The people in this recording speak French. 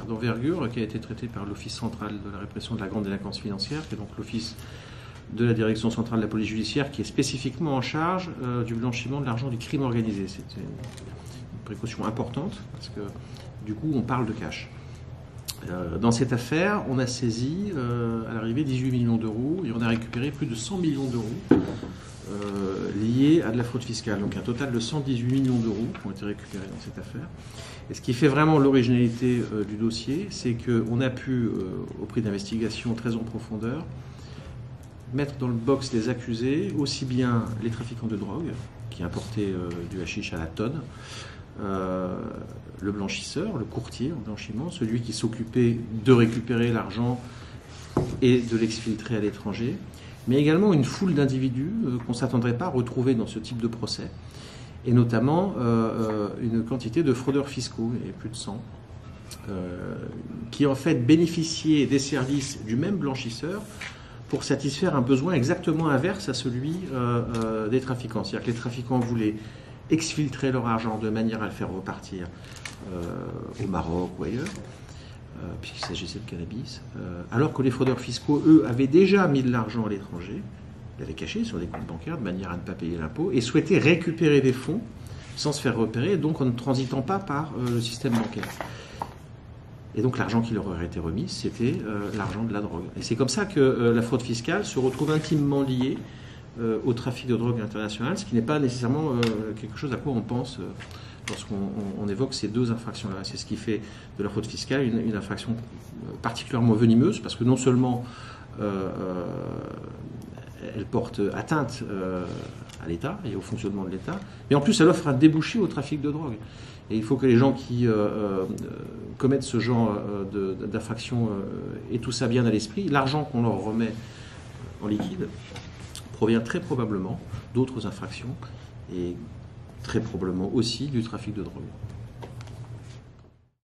d'envergure qui a été traité par l'Office central de la répression de la grande délinquance financière, qui est donc l'office de la Direction centrale de la police judiciaire, qui est spécifiquement en charge du blanchiment de l'argent du crime organisé. C'est une précaution importante, parce que du coup, on parle de cash. Dans cette affaire, on a saisi à l'arrivée 18 millions d'euros et on a récupéré plus de 100 millions d'euros liés à de la fraude fiscale. Donc un total de 118 millions d'euros qui ont été récupérés dans cette affaire. Et ce qui fait vraiment l'originalité du dossier, c'est qu'on a pu, au prix d'investigations très en profondeur, mettre dans le box les accusés, aussi bien les trafiquants de drogue, qui importaient du hashish à la tonne, le blanchisseur, le courtier en blanchiment, celui qui s'occupait de récupérer l'argent et de l'exfiltrer à l'étranger, mais également une foule d'individus qu'on ne s'attendrait pas à retrouver dans ce type de procès, et notamment une quantité de fraudeurs fiscaux, et plus de 100, qui en fait bénéficiaient des services du même blanchisseur pour satisfaire un besoin exactement inverse à celui des trafiquants. C'est-à-dire que les trafiquants voulaient exfiltrer leur argent de manière à le faire repartir au Maroc ou ailleurs, puisqu'il s'agissait de cannabis, alors que les fraudeurs fiscaux, eux, avaient déjà mis de l'argent à l'étranger, l'avaient caché sur des comptes bancaires de manière à ne pas payer l'impôt, et souhaitaient récupérer des fonds sans se faire repérer, donc en ne transitant pas par le système bancaire. Et donc l'argent qui leur aurait été remis, c'était l'argent de la drogue. Et c'est comme ça que la fraude fiscale se retrouve intimement liée au trafic de drogue international, ce qui n'est pas nécessairement quelque chose à quoi on pense lorsqu'on évoque ces deux infractions-là. C'est ce qui fait de la fraude fiscale une infraction particulièrement venimeuse, parce que non seulement elle porte atteinte à l'État et au fonctionnement de l'État, mais en plus elle offre un débouché au trafic de drogue. Et il faut que les gens qui commettent ce genre d'infraction aient tout ça bien à l'esprit. L'argent qu'on leur remet en liquide provient très probablement d'autres infractions et très probablement aussi du trafic de drogue.